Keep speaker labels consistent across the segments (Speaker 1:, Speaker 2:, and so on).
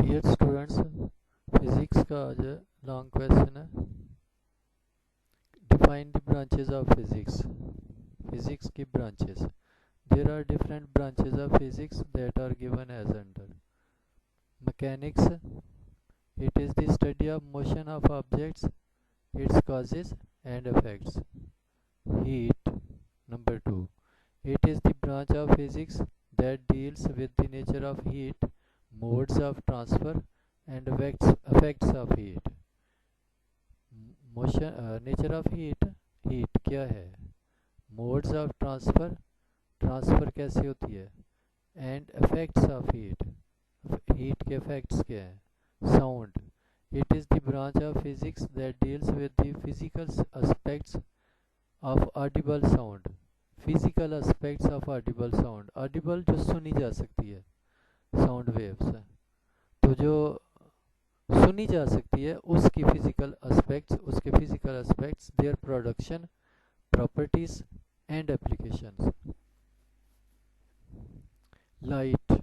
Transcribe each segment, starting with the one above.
Speaker 1: Dear students, physics का आज long question है। Define the branches of physics. Physics की branches. There are different branches of physics that are given as under. Mechanics, it is the study of motion of objects, its causes and effects. Heat, number 2, it is the branch of physics that deals with the nature of heat, modes of transfer, and effects of heat. Motion, nature of heat क्या है? Modes of transfer कैसी होती है? And effects of heat के effects क्या है? Sound, it is the branch of physics that deals with the physical aspects of audible sound. Physical aspects of Audible sound. Audible जो सुनी जा सकती है, साउंड वेव्स है, तो जो सुनी जा सकती है उसकी physical aspects, their production, properties and applications. Light,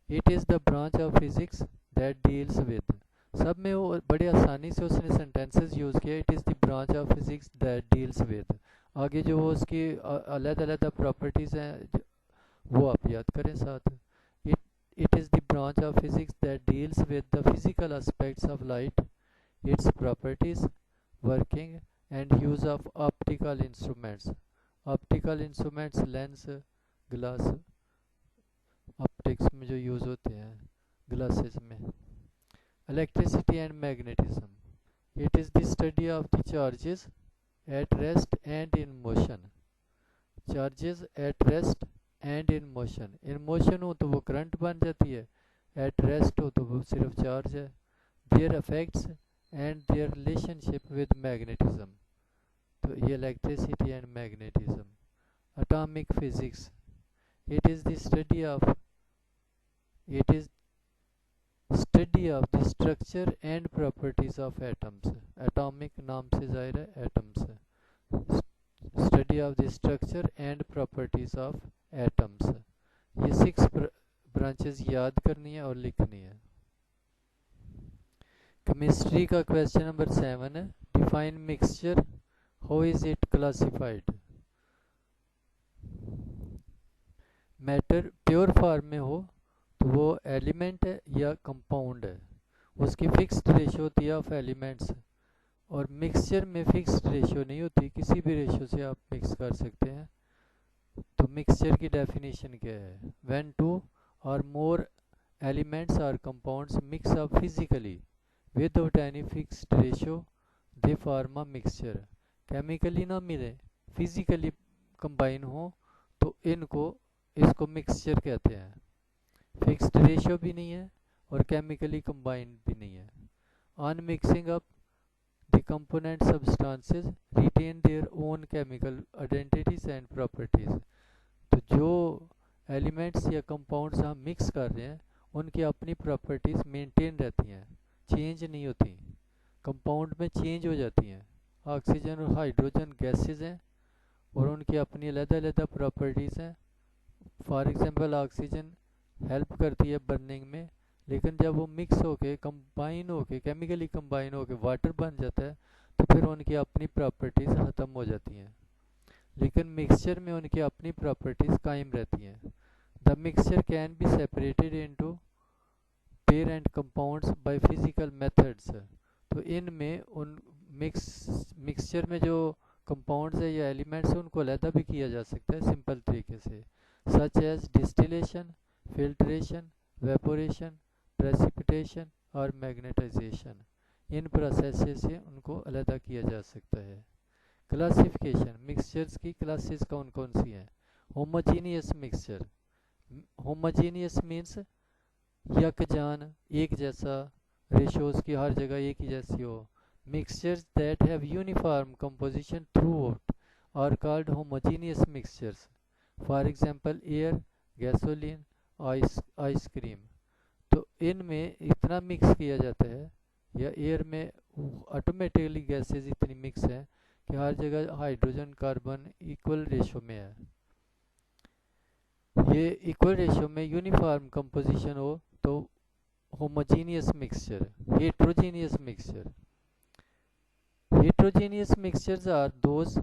Speaker 1: it is the branch of physics that deals with. सब में वो बड़े आसानी से उसने सेंटेंसेस यूज़ किया। It is the branch of physics that deals with. आगे जो वो उसकी अलग-अलग प्रॉपर्टीज़ हैं वो आप याद करें साथ। It is the branch of physics that deals with the physical aspects of light, it's properties, working and use of optical instruments. Optical instruments, lens, glass, optics में जो यूज़ होते हैं ग्लासेस में। Electricity and magnetism, it is the study of the charges at rest and in motion. Charges at rest and in motion. In motion हो तो वो current बन जाती है, at rest हो तो वो सिर्फ चार्ज है। Their effects and their relationship with magnetism. तो ये electricity and magnetism. Atomic physics, it is the study of the structure and properties of atoms. Atomic नाम से जाहिर है atoms है। Study of the structure and properties of atoms. ये 6 branches याद करनी है और लिखनी है। केमिस्ट्री का क्वेश्चन नंबर 7 है। Define mixture, how is it classified. Matter pure form में हो तो वो एलिमेंट है या कंपाउंड है, उसकी फिक्स्ड रेशियो होती है ऑफ एलिमेंट्स। और मिक्सचर में फिक्स्ड रेशियो नहीं होती, किसी भी रेशियो से आप मिक्स कर सकते हैं। तो मिक्सचर की डेफिनेशन क्या है? व्हेन टू और मोर एलिमेंट्स और compounds mix up physically without any fixed ratio they form a mixture. Chemically ना मिले, फिजिकली कंबाइन हो तो इसको मिक्सचर कहते हैं। फिक्स्ड रेशियो भी नहीं है और केमिकली कंबाइंड भी नहीं है। On mixing up the component substances retain their own chemical identities and properties. तो जो एलिमेंट्स या कंपाउंड्स हम मिक्स कर रहे हैं उनकी अपनी प्रॉपर्टीज़ मेंटेन रहती हैं, चेंज नहीं होती। कंपाउंड में चेंज हो जाती हैं। ऑक्सीजन और हाइड्रोजन गैसेज हैं और उनकी अपनी अलग-अलग प्रॉपर्टीज़ हैं। फॉर एग्जांपल ऑक्सीजन हेल्प करती है बर्निंग में, लेकिन जब वो मिक्स होके कंबाइन होके केमिकली कंबाइन होके वाटर बन जाता है तो फिर उनकी अपनी प्रॉपर्टीज़ ख़त्म हो जाती हैं, लेकिन मिक्सचर में उनकी अपनी प्रॉपर्टीज़ कायम रहती हैं। The mixture can be separated into pair and compounds by physical methods. तो इनमें उन मिक्सचर में जो कंपाउंड्स है या एलिमेंट्स है उनको अलग भी किया जा सकता है सिंपल तरीके से, such as distillation, filtration, evaporation, precipitation और मैग्नेटाइजेशन। इन प्रोसेस से उनको अलग किया जा सकता है। क्लासिफिकेशन, मिक्सचर्स की क्लासेस कौन कौन सी हैं? होमोजीनियस मिक्सचर, होमोजीनियस मीन्स यकजान, एक जैसा, रेशोज की हर जगह एक ही जैसी हो। Mixtures that have uniform composition throughout are called homogeneous mixtures. For example air, gasoline, ice cream. तो इनमें इतना मिक्स किया जाता है या एयर में ऑटोमेटिकली गैसेस इतनी मिक्स है कि हर जगह हाइड्रोजन कार्बन इक्वल रेशो में है। ये इक्वल रेशो में यूनिफॉर्म कंपोजिशन हो तो homogeneous mixture, heterogeneous mixture. Heterogeneous mixtures are those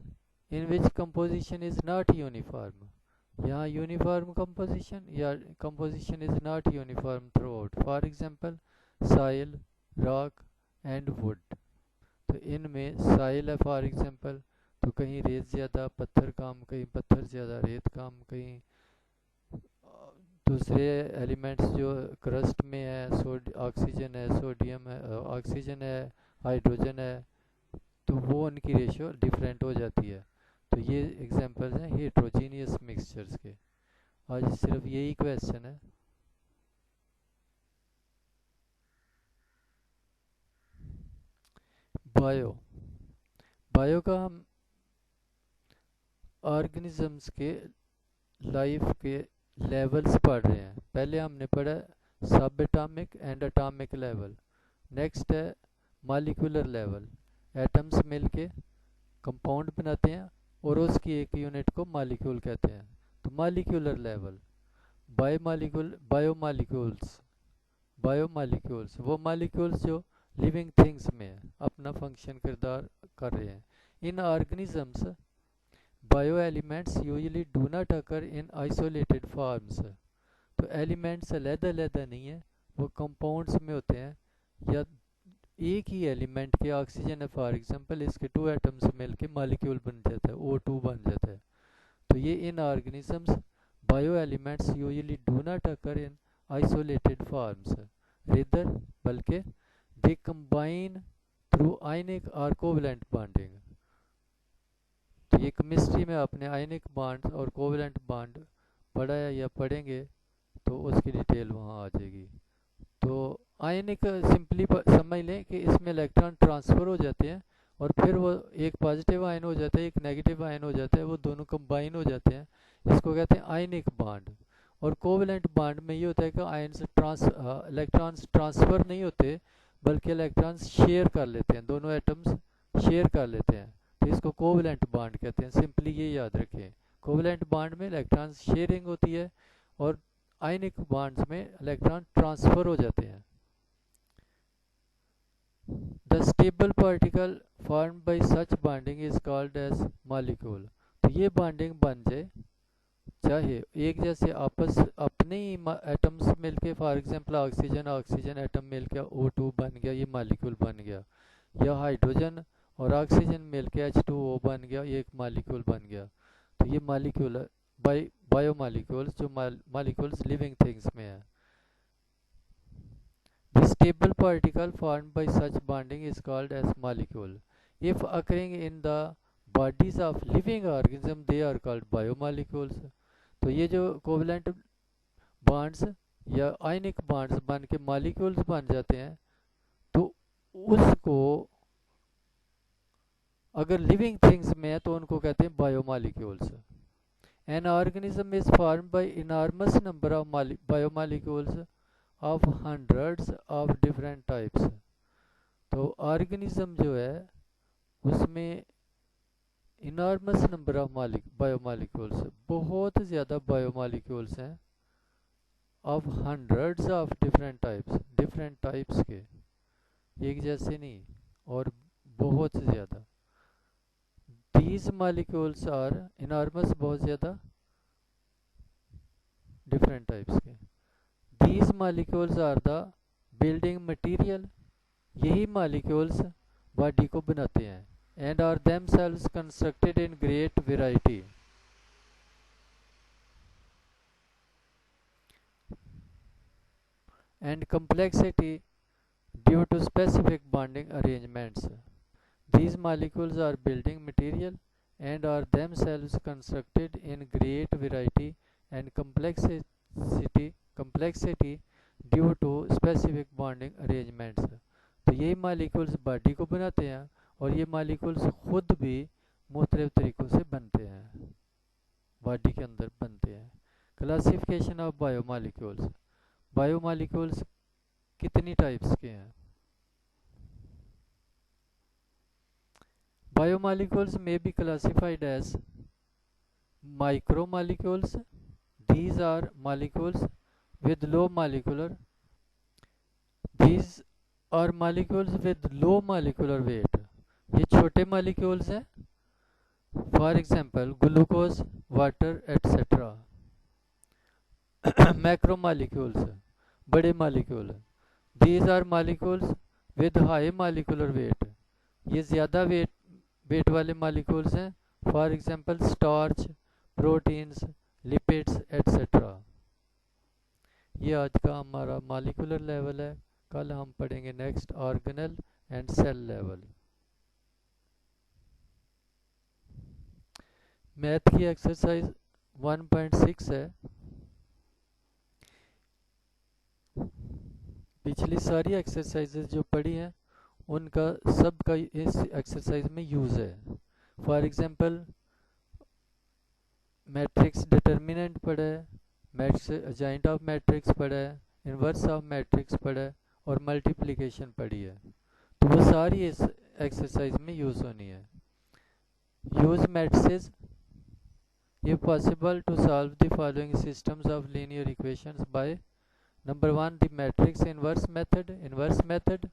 Speaker 1: in which composition is not uniform. यहाँ यूनिफॉर्म composition या composition is not uniform throughout. For example, soil, rock and wood. तो इनमें soil है for example, तो कहीं रेत ज़्यादा पत्थर कम, कहीं पत्थर ज़्यादा रेत कम, कहीं दूसरे एलिमेंट्स जो क्रस्ट में है, ऑक्सीजन है, सोडियम है, ऑक्सीजन है, हाइड्रोजन है, तो वो उनकी रेशियो डिफरेंट हो जाती है। तो ये एग्जांपल्स हैं हेट्रोजीनियस मिक्सचर्स के। आज सिर्फ यही क्वेश्चन है। बायो बायो का हम ऑर्गेनिजम्स के लाइफ के लेवल्स पढ़ रहे हैं। पहले हमने पढ़ा सब atomic and atomic level. Next है मॉलिक्यूलर लेवल, एटम्स मिलके कंपाउंड बनाते हैं और उसकी एक यूनिट को मॉलिक्यूल कहते हैं। तो मॉलिक्यूलर लेवल, बायोमॉलिक्यूल्स वो मॉलिक्यूल्स जो लिविंग थिंग्स में है, अपना फंक्शन किरदार कर रहे हैं। In organisms bio elements usually do not occur in isolated forms. तो एलिमेंट्स अलग-अलग नहीं है, वो कंपाउंड्स में होते हैं या एक ही एलिमेंट के ऑक्सीजन है फॉर एग्जांपल, इसके 2 एटम्स मिलके मॉलिक्यूल बन जाता है, O2 बन जाता है। तो ये इन organisms bio elements usually do not occur in isolated forms rather, बल्कि दे कंबाइन थ्रू आयनिक और कोवलेंट बॉन्डिंग। तो ये केमिस्ट्री में आपने आयनिक बॉन्ड और कोवलेंट बॉन्ड पढ़ा है या पढ़ेंगे तो उसकी डिटेल वहाँ आ जाएगी। तो आयनिक सिंपली समझ लें कि इसमें इलेक्ट्रॉन ट्रांसफ़र हो जाते हैं और फिर वो एक पॉजिटिव आयन हो जाता है, एक नेगेटिव आयन हो जाता है, वो दोनों कंबाइन हो जाते हैं, इसको कहते हैं आयनिक बॉन्ड। और कोवलेंट बॉन्ड में ये होता है कि आयन से इलेक्ट्रॉन्स ट्रांसफ़र नहीं होते, बल्कि इलेक्ट्रॉन्स शेयर कर लेते हैं, दोनों एटम्स शेयर कर लेते हैं, तो इसको कोवलेंट बॉन्ड कहते हैं। सिंपली ये याद रखें, कोवलेंट बॉन्ड में इलेक्ट्रॉन्स शेयरिंग होती है और आयनिक बॉन्ड्स में इलेक्ट्रॉन ट्रांसफ़र हो जाते हैं। The stable particle formed by such bonding is called as molecule. तो ये बॉन्डिंग बन जाए, चाहे एक जैसे आपस अपने ही एटम्स मिलके, फॉर एग्जांपल ऑक्सीजन एटम मिलके O2 बन गया, ये मॉलिक्यूल बन गया, या हाइड्रोजन और ऑक्सीजन मिलके H2O बन गया, ये एक मॉलिक्यूल बन गया। तो ये मॉलिक्यूल बायोमॉलिक्यूल्स जो मॉलिक्यूल्स लिविंग थिंग्स में है। The stable particle formed by such bonding is called as molecule. If occurring in the bodies of living organism, they are called biomolecules. तो ये जो कोवलेंट बॉन्ड्स या आयनिक बॉन्ड्स बन के molecules बन जाते हैं, तो उसको अगर लिविंग थिंग्स में है तो उनको कहते हैं biomolecules. An organism is formed by enormous number of biomolecules of hundreds of different types. तो ऑर्गेनिज्म जो है उसमें इनॉर्मस नंबर ऑफ बायोमॉलिक्यूल्स, बहुत ज़्यादा बायोमॉलिक्यूल्स हैं, of hundreds of different types के, एक जैसे नहीं और बहुत ज़्यादा। दीज मॉलिक्यूल्स आर इनॉर्मस, बहुत ज़्यादा डिफरेंट टाइप्स के। These molecules are the building material. यही molecules body को बनाते हैं and are themselves constructed in great variety and complexity due to specific bonding arrangements. These molecules are building material and are themselves constructed in great variety and complexity due to specific bonding arrangements. तो यही molecules body को बनाते हैं और ये molecules खुद भी मुख्तलिफ तरीक़ों से बनते हैं, बॉडी के अंदर बनते हैं। क्लासिफिकेशन ऑफ बायोमॉलिक्यूल्स, बायोमॉलिक्यूल्स कितनी टाइप्स के हैं? Biomolecules may be classified as micromolecules. These are molecules with low molecular these are molecules with low molecular weight, ये छोटे मालिक्यूल्स हैं, for example glucose, water etcetera. Macro molecules, बड़े molecule. These are molecules with high molecular weight, ये ज़्यादा weight वाले molecules हैं, for example starch, proteins, lipids etcetera. ये आज का हमारा मालिकुलर लेवल है। कल हम पढ़ेंगे next organelle and cell level. Math की एक्सरसाइज 1.6 है। पिछली सारी एक्सरसाइजेज जो पढ़ी हैं उनका सबका इस एक्सरसाइज में यूज़ है। फॉर एग्जांपल मैट्रिक्स डिटर्मिनेंट पढ़ा है, मैट्रिक्स जॉइंट ऑफ मैट्रिक्स पढ़ा है, इन्वर्स ऑफ मैट्रिक्स पढ़ा है और मल्टीप्लिकेशन पढ़ी है। तो वो सारी इस एक्सरसाइज में यूज़ होनी है। Use matrices if possible to solve the following systems of linear equations by number 1 the matrix inverse method,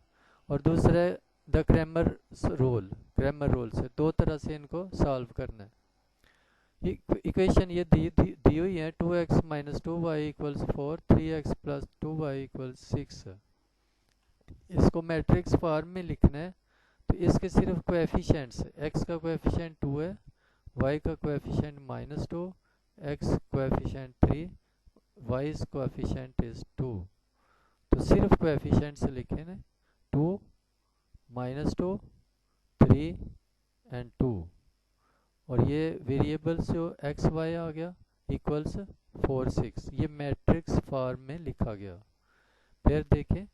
Speaker 1: और दूसरा द क्रैमर रोल से दो तरह से इनको सॉल्व करना है। इक्वेशन ये दी हुई है 2x minus 2y equals 4, 3x plus 2y equals 6। इसको मैट्रिक्स फॉर्म में लिखना है। तो इसके सिर्फ कोएफिशिएंट्स, x का कोएफिशिएंट 2 है, y का coefficient -2, x coefficient 3, y coefficient is 2। तो सिर्फ कोएफिशिएंट्स लिखे ना, 2, -2, 3 एंड 2, और ये वेरिएबल्स जो x y आ गया इक्वल्स 4 6, ये मैट्रिक्स फॉर्म में लिखा गया। फिर देखें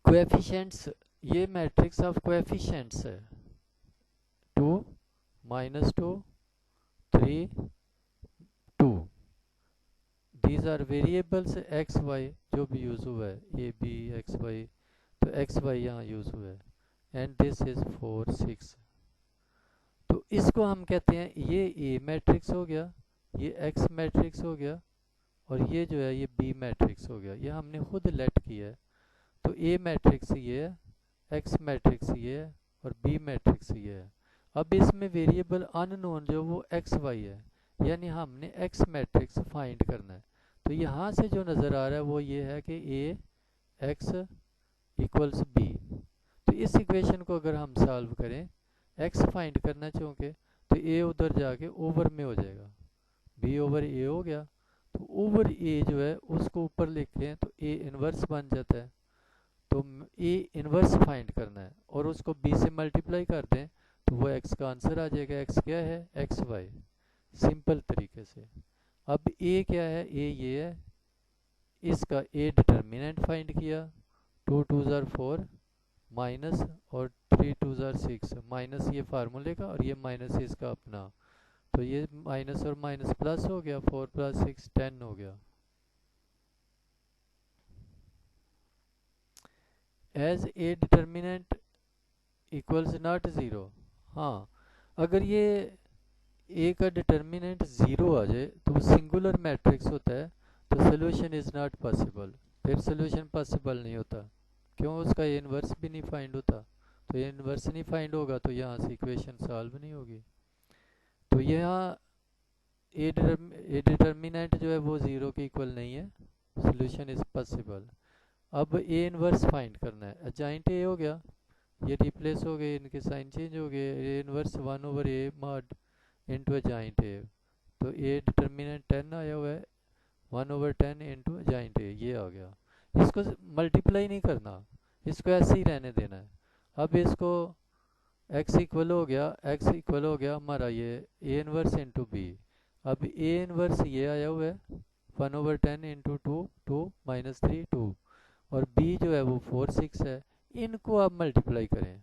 Speaker 1: कोएफिशिएंट्स, ये मैट्रिक्स ऑफ कोएफिशिएंट्स है 2, -2, 3, 2। These are variables X Y जो भी यूज़ हुआ है, ए बी एक्स वाई, तो एक्स वाई यहाँ यूज़ हुआ है, एंड दिस इज 4 6। तो इसको हम कहते हैं, ये ए मैट्रिक्स हो गया, ये एक्स मैट्रिक्स हो गया, और ये जो है ये बी मैट्रिक्स हो गया। ये हमने खुद लेट किया है। तो ए मैट्रिक्स ये है, एक्स मैट्रिक्स ये है, और बी मैट्रिक्स ये है। अब इसमें वेरिएबल अननोन जो वो एक्स वाई है, यानी हमने एक्स मैट्रिक्स फाइंड करना है। तो यहाँ से जो नज़र आ रहा है वो ये है कि ए एक्स इक्वल्स बी। तो इस इक्वेशन को अगर हम सॉल्व करें, एक्स फाइंड करना चाहोगे तो ए उधर जाके ओवर में हो जाएगा, बी ओवर ए हो गया। तो ओवर ए जो है उसको ऊपर लिखें तो ए इन्वर्स बन जाता है। तो ए इन्वर्स फाइंड करना है और उसको बी से मल्टीप्लाई कर दें तो वो एक्स का आंसर आ जाएगा। एक्स क्या है, एक्स वाई, सिंपल तरीके से। अब ए क्या है, ए ये है, इसका ए डिटर्मिनेंट फाइंड किया, 2 2 ज़ार 4 माइनस और 3 2 ज़ार 6, माइनस ये फार्मूले का और ये माइनस इसका अपना, तो ये माइनस और माइनस प्लस हो गया, 4 + 6 10 हो गया। As a determinant equals not zero. हाँ, अगर ये ए का डिटर्मिनेंट ज़ीरो आ जाए तो वो सिंगुलर मैट्रिक्स होता है, तो सोल्यूशन इज़ नॉट पॉसिबल, फिर सोल्यूशन पॉसिबल नहीं होता। क्यों, उसका ए इन्वर्स भी नहीं फाइंड होता। तो ए इन्वर्स नहीं फाइंड होगा तो यहाँ से इक्वेशन सॉल्व नहीं होगी। तो यहाँ ए डिटर्मिनेंट जो है वो ज़ीरो के इक्वल नहीं है, सोल्यूशन इज़ पॉसिबल। अब ए इन्वर्स फाइंड करना है, जॉइंट ए हो गया, ये रिप्लेस हो गए, इनके साइन चेंज हो गए, A inverse 1/a mod into joint A. तो ए डिटर्मिनेंट 10 आया हुआ है, 1/10 इनटू जॉइंट ए, ये आ गया। इसको मल्टीप्लाई नहीं करना, इसको ऐसे ही रहने देना है। अब इसको x इक्वल हो गया हमारा ये ए इन्वर्स इंटू बी। अब ए इन्वर्स ये आया हुआ है 1/10 इंटू 2 2 -3 2, और b जो है वो 4 6 है। इनको आप मल्टीप्लाई करें,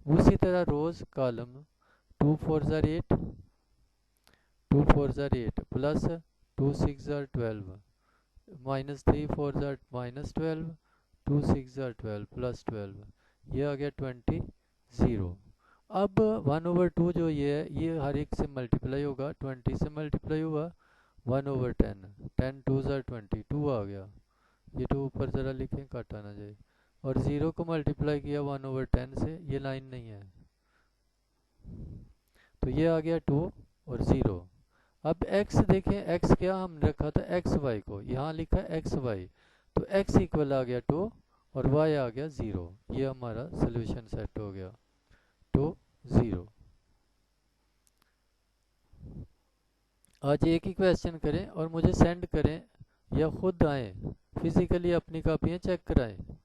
Speaker 1: उसी तरह रोज कॉलम 2 4 ज़ार 8, 2 4 ज़ार 8 प्लस 2 6 ज़ार 12, -3 4 ज़ार -12, 2 6 ज़ार 12 प्लस 12, ये आ गया 20 0। अब 1/2 जो ये है ये हर एक से मल्टीप्लाई होगा, 20 से मल्टीप्लाई हुआ 1/10, 10 2 = 20, 2 आ गया। ये 2 ऊपर ज़रा लिखें, काटा ना जाए। और 0 को मल्टीप्लाई किया 1/10 से, ये लाइन नहीं है, तो ये आ गया 2 और 0। अब x देखें, x क्या हमने रखा था, एक्स वाई को, यहाँ लिखा है एक्स वाई, तो x इक्वल आ गया 2 और y आ गया 0। ये हमारा सोल्यूशन सेट हो गया 2 0। आज एक ही क्वेश्चन करें और मुझे सेंड करें या खुद आएँ फिजिकली अपनी कापियाँ चेक कराएं।